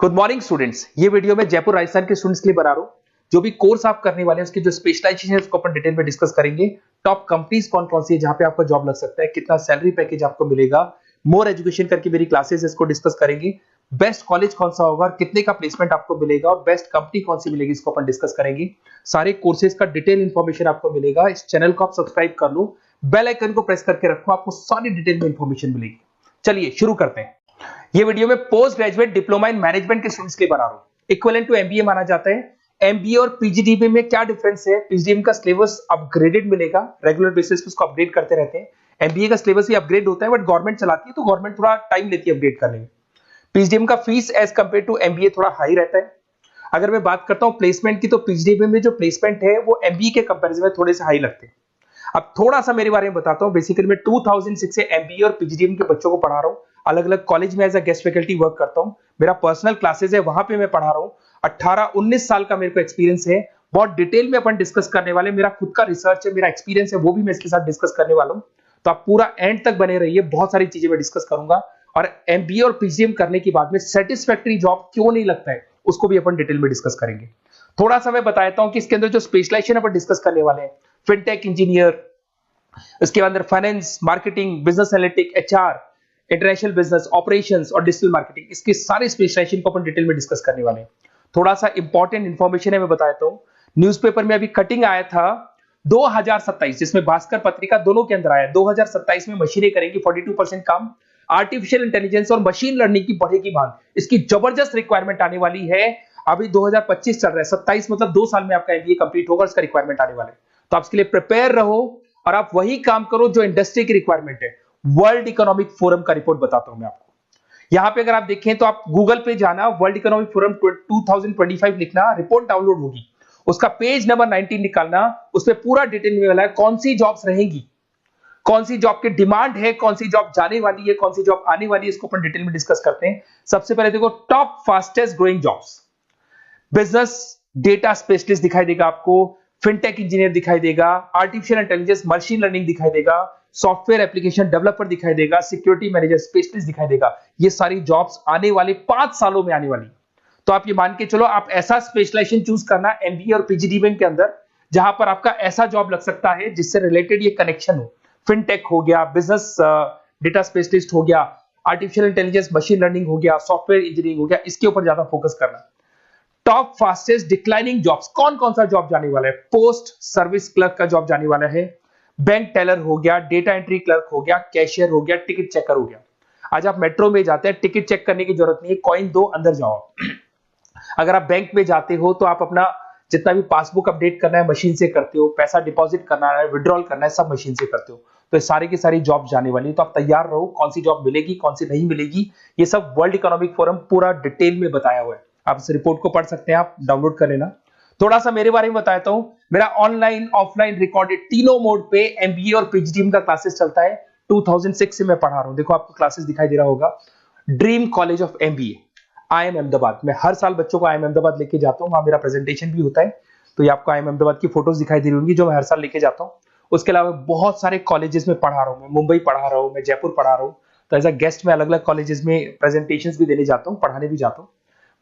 Good morning students. ये video मैं जयपुर राजस्थान के स्टूडेंट्स के लिए बना रहा हूँ। जो भी कोर्स आप करने वाले हैं उसकी जो स्पेशलाइजेशन है उसको अपन डिटेल में डिस्कस करेंगे। टॉप कंपनीज कौन कौन सी है जहां पे आपका जॉब लग सकता है, कितना सैलरी पैकेज आपको मिलेगा, मोर एजुकेशन करके मेरी क्लासेस इसको डिस्कस करेंगे। बेस्ट कॉलेज कौन सा होगा, कितने का प्लेसमेंट आपको मिलेगा और बेस्ट कंपनी कौन सी मिलेगी इसको अपन डिस्कस करेंगे। सारे कोर्सेज का डिटेल इंफॉर्मेशन आपको मिलेगा। इस चैनल को आप सब्सक्राइब कर लो, बेल आइकन को प्रेस करके रखो, आपको सारी डिटेल में इंफॉर्मेशन मिलेगी। चलिए शुरू करते हैं। ये वीडियो में post graduate diploma in management के स्टूडेंट्स के लिए बना रहा हूं। इक्विवेलेंट टू एमबीए माना जाता है। एमबीए और पीजीडीबी में क्या डिफरेंस है? पीजीडीबी का सिलेबस अपग्रेडेड मिलेगा, रेगुलर बेसिस पे उसको अपडेट करते रहते हैं। एमबीए का सिलेबस भी अपग्रेड होता है, बट गवर्नमेंट चलाती है तो गवर्नमेंट थोड़ा टाइम लेती है अपडेट करने में। पीजीडीबी का fees as compare to MBA थोड़ा हाई रहता है। अगर मैं बात करता हूं प्लेसमेंट की, तो पीजीडीबी में जो प्लेसमेंट है वो एमबीए के कंपेरिजन में थोड़े से हाई लगते हैं। अब थोड़ा सा मेरे बारे में बताता हूं। बेसिकली मैं 2006 से एमबीए और पीजीडीबी के बच्चों को पढ़ा रहा हूं। अलग अलग कॉलेज में as a guest faculty work करता हूं। मेरा पर्सनल क्लासेस है, वहां पे मैं पढ़ा रहा हूं। 18-19 साल का मेरे को एक्सपीरियंस है। बहुत डिटेल में अपन डिस्कस करने वाले। मेरा खुद का रिसर्च है, मेरा एक्सपीरियंस है, वो भी मैं इसके साथ डिस्कस करने वाला हूं। तो आप पूरा एंड तक बने रहिए, बहुत सारी चीजें मैं डिस्कस करूंगा। और एमबीए और पीजीडीबी करने के बाद में सेटिस्फैक्टरी जॉब क्यों नहीं लगता है उसको भी अपन डिटेल में डिस्कस करेंगे। थोड़ा सा मैं बताता हूं कि इसके अंदर जो स्पेशलाइजेशन अपन डिस्कस करने वाले हैं, फिनटेक इंजीनियर, इसके अंदर finance, marketing, business analytic, HR, international business, operations और डिजिटल मार्केटिंग, इसके सारे स्पेशलाइजेशन को अपन डिटेल में डिस्कस करने वाले हैं। थोड़ा सा इंपॉर्टेंट इंफॉर्मेशन है, मैं बताता हूं। न्यूज़पेपर में अभी कटिंग आया था 2027, जिसमें भास्कर पत्रिका दोनों के अंदर आया। 2027 में मशीनें करेंगी 42% काम। आर्टिफिशियल इंटेलिजेंस और मशीन लर्निंग की बढ़ेगी मांग। इसकी जबरदस्त रिक्वायरमेंट आने वाली है। अभी 2025 चल रहा है, 27 मतलब 2 साल में आपका एमबीए कंप्लीट होगा, उसका रिक्वायरमेंट आने वाला है। तो आप इसके लिए प्रिपेयर रहो और आप वही काम करो जो इंडस्ट्री की रिक्वायरमेंट है। वर्ल्ड इकोनॉमिक फोरम का रिपोर्ट बताता हूं मैं आपको। यहां पे अगर आप देखें तो आप गूगल पे जाना, वर्ल्ड इकोनॉमिक फोरम 2025 लिखना, रिपोर्ट डाउनलोड होगी। उसका पेज नंबर 19 निकालना, उसमें पूरा डिटेल में वाला है कौन सी जॉब्स रहेंगी, कौन सी जॉब की डिमांड है, कौन सी जॉब जाने वाली है, कौन सी जॉब आने वाली है, इसको अपन डिटेल में डिस्कस करते हैं। सबसे पहले देखो top fastest growing jobs. Business data specialist दिखाई देगा आपको, फिनटेक इंजीनियर दिखाई देगा, आर्टिफिशियल इंटेलिजेंस मशीन लर्निंग दिखाई देगा, सॉफ्टवेयर एप्लीकेशन डेवलपर दिखाई देगा, सिक्योरिटी मैनेजर स्पेशलिस्ट दिखाई देगा। ये सारी जॉब्स आने वाले 5 सालों में आने वाली। तो आप ये मान के चलो, आप ऐसा स्पेशलाइजेशन चूज करना एमबीए और पीजीडीबी के अंदर जहां पर आपका ऐसा जॉब लग सकता है जिससे रिलेटेड ये कनेक्शन हो। फिनटेक हो गया, बिजनेस डेटा स्पेशलिस्ट हो गया, आर्टिफिशियल इंटेलिजेंस मशीन लर्निंग हो गया, सॉफ्टवेयर इंजीनियरिंग हो गया, इसके ऊपर ज्यादा फोकस करना। टॉप फास्टेस्ट डिक्लाइनिंग जॉब्स, कौन कौन सा जॉब जाने वाला है? पोस्ट सर्विस क्लर्क का जॉब जाने वाला है, बैंक टेलर हो गया, डेटा एंट्री क्लर्क हो गया, कैशियर हो गया, टिकट चेकर हो गया। आज आप मेट्रो में जाते हैं, टिकट चेक करने की जरूरत नहीं है, कॉइन दो अंदर जाओ। अगर आप बैंक में जाते हो तो आप अपना जितना भी पासबुक अपडेट करना है मशीन से करते हो, पैसा डिपॉजिट करना है, विड्रॉल करना है, सब मशीन से करते हो। तो सारी की सारी जॉब जाने वाली है। तो आप तैयार रहो, कौन सी जॉब मिलेगी, कौन सी नहीं मिलेगी, ये सब वर्ल्ड इकोनॉमिक फोरम पूरा डिटेल में बताया हुआ है। आप इस रिपोर्ट को पढ़ सकते हैं, आप डाउनलोड कर लेना। थोड़ा सा मेरे बारे में बताता हूं। मेरा ऑनलाइन ऑफलाइन रिकॉर्डेड तीनों मोड पे एमबीए और पीजीडीबी का क्लासेस चलता है। 2006 से मैं पढ़ा रहा हूं। देखो आपको क्लासेस दिखाई दे रहा होगा, dream college of MBA, IIM Ahmedabad. मैं हर साल बच्चों को आईएम अहमदाबाद लेके जाता हूं, वहां मेरा प्रेजेंटेशन भी होता है। तो ये आपको आईएम अहमदाबाद की फोटोज दिखाई दे रही होंगी जो मैं हर साल लेके जाता हूं। उसके अलावा बहुत सारे कॉलेजेस में पढ़ा रहा हूं। मैं मुंबई पढ़ा रहा हूं, मैं जयपुर पढ़ा रहा हूं। तो एज अ गेस्ट मैं अलग अलग कॉलेजेस में प्रेजेंटेशंस भी देने जाता हूं, पढ़ाने भी जाता हूं।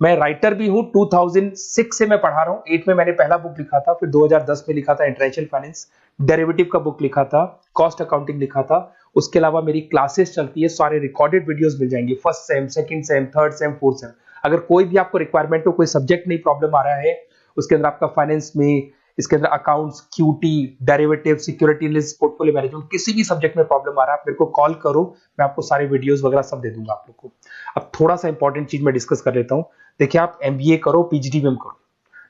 मैं राइटर भी हूं। 2006 से मैं पढ़ा रहा हूं। 8 में मैंने पहला बुक लिखा था, फिर 2010 में लिखा था इंटरनेशनल फाइनेंस, डेरिवेटिव का बुक लिखा था, कॉस्ट अकाउंटिंग लिखा था। उसके अलावा मेरी क्लासेस चलती है, सारे रिकॉर्डेड वीडियोस मिल जाएंगे, first sem, second same, third same, fourth same. अगर कोई भी आपको रिक्वायरमेंट हो, कोई सब्जेक्ट नहीं प्रॉब्लम आ रहा है उसके अंदर, आपका फाइनेंस में, इसके अंदर accounts, QT, derivative, security list, portfolio management, किसी भी सब्जेक्ट में प्रॉब्लम आ रहा है, आप मेरे को कॉल करो, मैं आपको सारे वीडियोस वगैरह सब दे दूंगा आप लोग को। अब थोड़ा सा इंपॉर्टेंट चीज मैं डिस्कस कर लेता हूं। देखिए, आप एमबीए करो, पीजीडीबी करो,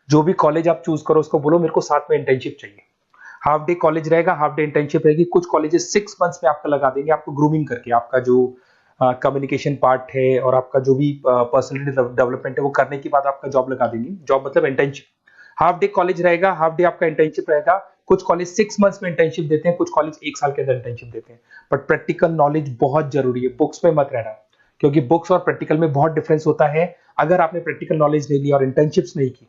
जो भी कॉलेज आप चूज करो उसको बोलो मेरे को साथ में इंटर्नशिप चाहिए। हाफ डे कॉलेज रहेगा, हाफ डे इंटर्नशिप रहेगी। कुछ कॉलेजेस 6 मंथ्स में आपका लगा देंगे, आपको ग्रूमिंग करके, आपका जो कम्युनिकेशन पार्ट है और आपका जो भी पर्सनैलिटी डेवलपमेंट है वो करने के बाद आपका जॉब लगा देंगे। जॉब मतलब इंटर्नशिप। हाफ डे कॉलेज रहेगा, हाफ डे आपका इंटर्नशिप रहेगा। कुछ कॉलेज 6 मंथ्स में इंटर्नशिप देते हैं, कुछ कॉलेज 1 साल के अंदर इंटर्नशिप देते हैं। बट प्रैक्टिकल नॉलेज बहुत जरूरी है, बुक्स में मत रहना, क्योंकि बुक्स और प्रैक्टिकल में बहुत डिफरेंस होता है। अगर आपने प्रैक्टिकल नॉलेज नहीं ली और इंटर्नशिप्स नहीं की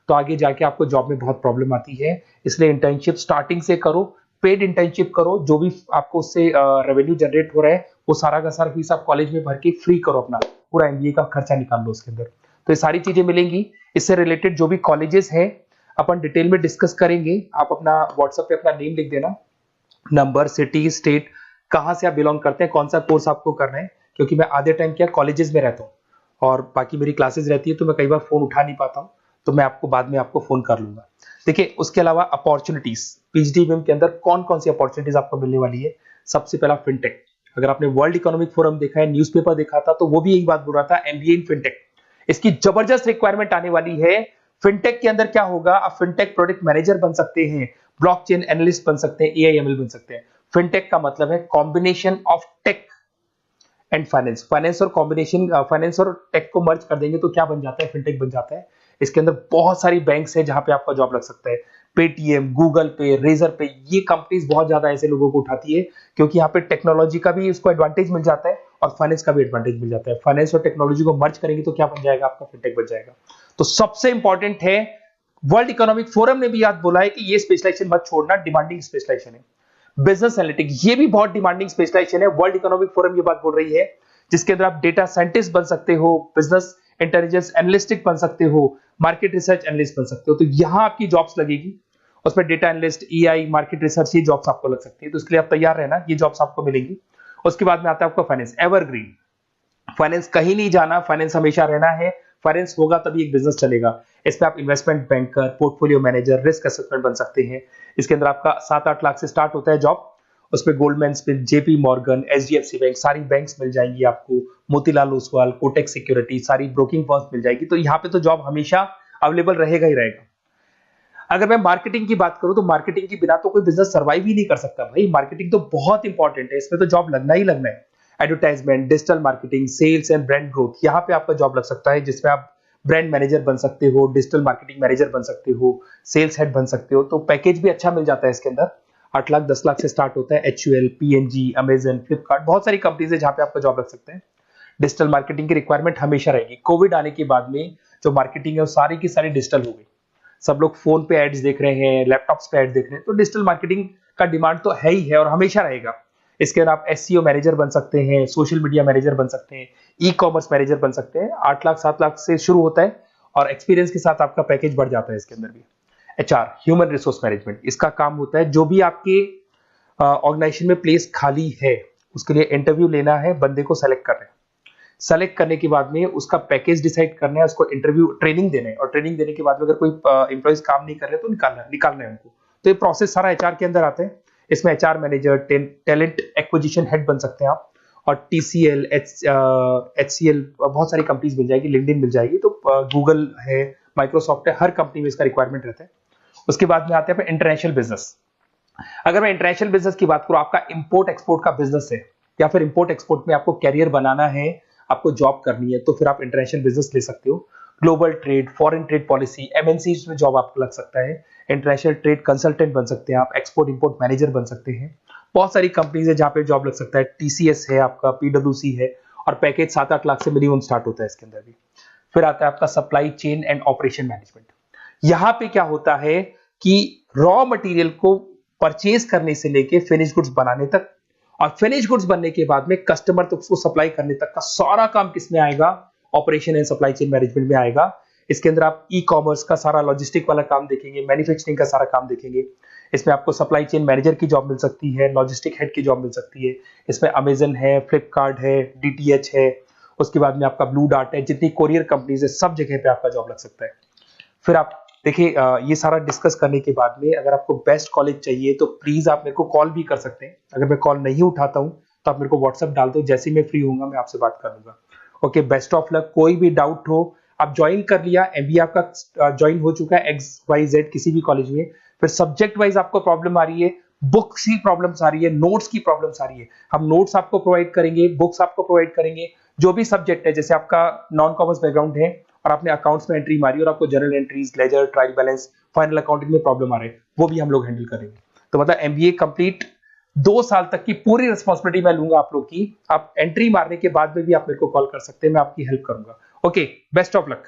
तो आगे जाके आपको जॉब में बहुत प्रॉब्लम आती है। इसलिए इंटर्नशिप स्टार्टिंग से करो, पेड इंटर्नशिप करो, जो भी आपको उससे रेवेन्यू जनरेट हो रहा है वो सारा का सारा फीस आप कॉलेज में भर के फ्री करो, अपना पूरा एमबीए का खर्चा निकाल लो उसके अंदर। तो ये सारी चीजें मिलेंगी। इससे रिलेटेड जो भी कॉलेजेस हैं अपन डिटेल में डिस्कस करेंगे। आप अपना व्हाट्सएप पे अपना नेम लिख देना, नंबर, सिटी, स्टेट, कहाँ से आप बिलोंग करते हैं, कौन सा कोर्स आपको करना है, क्योंकि मैं आधे टाइम क्या कॉलेजेस में रहता हूँ और बाकी मेरी क्लासेस रहती है, तो मैं कई बार फोन उठा नहीं पाता हूँ, तो मैं आपको बाद में आपको फोन कर लूंगा। देखिए, उसके अलावा अपॉर्चुनिटीज, पीएचडीएमएम के अंदर कौन कौन सी अपॉर्चुनिटीज आपको मिलने वाली है। सबसे पहला फिनटेक। अगर आपने वर्ल्ड इकोनॉमिक फोरम देखा है, न्यूज़पेपर देखा था, तो वो भी यही बात बोल रहा था, एमबीए इन फिनटेक। इसकी जबरदस्त रिक्वायरमेंट आने वाली है। फिनटेक के अंदर क्या होगा, आप फिनटेक प्रोडक्ट मैनेजर बन सकते हैं, ब्लॉकचेन एनालिस्ट बन सकते हैं, एआईएमएल बन सकते हैं। फिनटेक का मतलब है combination of tech and finance. Finance और कॉम्बिनेशन, फाइनेंस और टेक को मर्ज कर देंगे तो क्या बन जाता है, फिनटेक बन जाता है। इसके अंदर बहुत सारी बैंक्स है जहां पे आपका जॉब लग सकता है। पेटीएम, गूगल पे, रेजर पे, ये कंपनीज बहुत ज्यादा ऐसे लोगों को उठाती है, क्योंकि यहाँ पे टेक्नोलॉजी का भी इसको एडवांटेज मिल जाता है और फाइनेंस का भी एडवांटेज मिल जाता है। फाइनेंस और टेक्नोलॉजी को मर्ज करेंगे तो क्या बन जाएगा, आपका फिनटेक बन जाएगा। तो सबसे इंपॉर्टेंट है, वर्ल्ड इकोनॉमिक फोरम ने भी याद बोला है कि ये स्पेशलाइजेशन मत छोड़ना, डिमांडिंग स्पेशलाइजेशन है। बिजनेस एनालिटिक्स, ये भी बहुत डिमांडिंग स्पेशलाइजेशन है। वर्ल्ड इकोनॉमिक फोरम ये बात बोल रही है, जिसके अंदर आप डेटा साइंटिस्ट बन सकते हो, बिजनेस इंटेलिजेंस एनालिस्टिक बन सकते हो, मार्केट रिसर्च एनालिस्ट बन सकते हो। तो यहां आपकी जॉब्स लगेगी, उसमें data analyst, EI, market research, ये जॉब्स आपको लग सकती है। तो इसके लिए आप तैयार रहना, ये जॉब्स आपको मिलेंगी। उसके बाद में आता है आपका फाइनेंस, एवरग्रीन। फाइनेंस कहीं नहीं जाना, फाइनेंस हमेशा रहना है। फाइनेंस होगा तभी एक बिजनेस चलेगा। इसमें आप investment banker, portfolio manager, risk assessment बन सकते हैं। इसके अंदर आपका 7-8 लाख से स्टार्ट होता है जॉब। उसमें Goldman Smith, JP Morgan, HDFC bank, सारी बैंक्स मिल जाएंगी आपको, मोतीलाल ओसवाल, कोटक सिक्योरिटी, सारी ब्रोकिंग फर्म्स मिल जाएगी। तो यहाँ पे तो जॉब हमेशा अवेलेबल रहेगा ही रहेगा। अगर मैं मार्केटिंग की बात करूं तो मार्केटिंग के बिना तो कोई बिजनेस सर्वाइव ही नहीं कर सकता भाई। मार्केटिंग तो बहुत इंपॉर्टेंट है, इसमें तो जॉब लगना ही लगना है। Advertisement, digital marketing, sales and brand growth, यहाँ पे आपका जॉब लग सकता है, जिसमें आप ब्रांड मैनेजर बन सकते हो, डिजिटल मार्केटिंग मैनेजर बन सकते हो, सेल्स हेड बन सकते हो। तो पैकेज भी अच्छा मिल जाता है इसके अंदर, 8 लाख 10 लाख से स्टार्ट होता है। एचयूएल, पीएनजी, अमेजन, फ्लिपकार्ट, बहुत सारी कंपनीज है जहां पे आपका जॉब लग सकते हैं। डिजिटल मार्केटिंग की रिक्वायरमेंट हमेशा रहेगी। कोविड आने के बाद में जो मार्केटिंग है वो सारी की सारी डिजिटल हो गई। सब लोग फोन पे एड्स देख रहे हैं, लैपटॉप्स पे एड्स देख रहे हैं, तो डिजिटल मार्केटिंग का डिमांड तो है ही है और हमेशा रहेगा। इसके अंदर आप एसईओ मैनेजर बन सकते हैं, सोशल मीडिया मैनेजर बन सकते हैं, ई कॉमर्स मैनेजर बन सकते हैं। 8 लाख 7 लाख से शुरू होता है और एक्सपीरियंस के साथ आपका पैकेज बढ़ जाता है इसके अंदर भी। एचआर, ह्यूमन रिसोर्स मैनेजमेंट, इसका काम होता है जो भी आपके ऑर्गेनाइजेशन में प्लेस खाली है उसके लिए इंटरव्यू लेना है, बंदे को सेलेक्ट करना है। सेलेक्ट करने के बाद में उसका पैकेज डिसाइड करना है, उसको इंटरव्यू ट्रेनिंग देना है और ट्रेनिंग देने के बाद में अगर कोई एम्प्लॉइज काम नहीं कर रहे तो निकालना है उनको। तो ये प्रोसेस सारा एचआर के अंदर आता है। इसमें HR manager, talent acquisition head बन सकते हैं आप, और टीसीएल, एचसीएल, बहुत सारी कंपनीज मिल जाएगी, लिंक्डइन मिल जाएगी, तो गूगल है, माइक्रोसॉफ्ट है, हर कंपनी में इसका रिक्वायरमेंट रहता है। उसके बाद में आते हैं इंटरनेशनल बिजनेस। अगर मैं इंटरनेशनल बिजनेस की बात करूं, आपका इंपोर्ट एक्सपोर्ट का बिजनेस है या फिर इंपोर्ट एक्सपोर्ट में आपको कैरियर बनाना है, आपको जॉब करनी है, तो फिर आप इंटरनेशनल बिजनेस ले सकते हो। Global trade, foreign trade policy, MNC में जॉब आपको लग सकता है। इंटरनेशनल ट्रेड कंसल्टेंट बन सकते हैं आप, एक्सपोर्ट इंपोर्ट मैनेजर बन सकते हैं। बहुत सारी कंपनीज है जहां पे जॉब लग सकता है। टीसीएस है आपका, पीडब्ल्यूसी है, और पैकेज 7-8 लाख से मिनिमम स्टार्ट होता है इसके अंदर भी। फिर आता है आपका supply chain and operation management. यहां पे क्या होता है कि रॉ मटेरियल को परचेज करने से लेके फिनिश गुड्स बनाने तक, और फिनिश गुड्स बनने के बाद में कस्टमर तक उसको सप्लाई करने तक का सारा काम किसमें आएगा, operation and supply chain management में आएगा। इसके अंदर आप ई कॉमर्स का सारा लॉजिस्टिक वाला काम देखेंगे, मैन्युफैक्चरिंग का सारा काम देखेंगे। इसमें आपको सप्लाई चेन मैनेजर की जॉब मिल सकती है, लॉजिस्टिक हेड की जॉब मिल सकती है। इसमें अमेजन है, फ्लिपकार्ट है, डीटीएच है, उसके बाद में आपका ब्लू डार्ट है, जितनी कोरियर कंपनीज है सब जगह पे आपका जॉब लग सकता है। फिर आप देखिए, ये सारा डिस्कस करने के बाद में अगर आपको बेस्ट कॉलेज चाहिए तो प्लीज आप मेरे को कॉल भी कर सकते हैं। अगर मैं कॉल नहीं उठाता हूं तो आप मेरे को व्हाट्सएप डाल दो, जैसे ही मैं फ्री होऊंगा मैं आपसे बात कर लूंगा। Okay, best of luck. कोई भी डाउट हो, आप ज्वाइन कर लिया, एमबीए आपका ज्वाइन हो चुका है XYZ किसी भी कॉलेज में, फिर सब्जेक्ट वाइज आपको प्रॉब्लम आ रही है, बुक्स की प्रॉब्लम्स आ रही है, नोट्स की प्रॉब्लम्स आ रही है, हम नोट्स आपको प्रोवाइड करेंगे, बुक्स आपको प्रोवाइड करेंगे। जो भी सब्जेक्ट है, जैसे आपका नॉन कॉमर्स बैकग्राउंड है और आपने अकाउंट्स में एंट्री मारी और आपको general entries, ledger, trial balance, final accounting में प्रॉब्लम आ रहे हैं, वो भी हम लोग हैंडल करेंगे। तो मतलब एमबीए कंप्लीट 2 साल तक की पूरी रिस्पॉन्सिबिलिटी मैं लूंगा आप लोग की। आप एंट्री मारने के बाद में भी आप मेरे को कॉल कर सकते हैं, मैं आपकी हेल्प करूंगा। Okay, best of luck.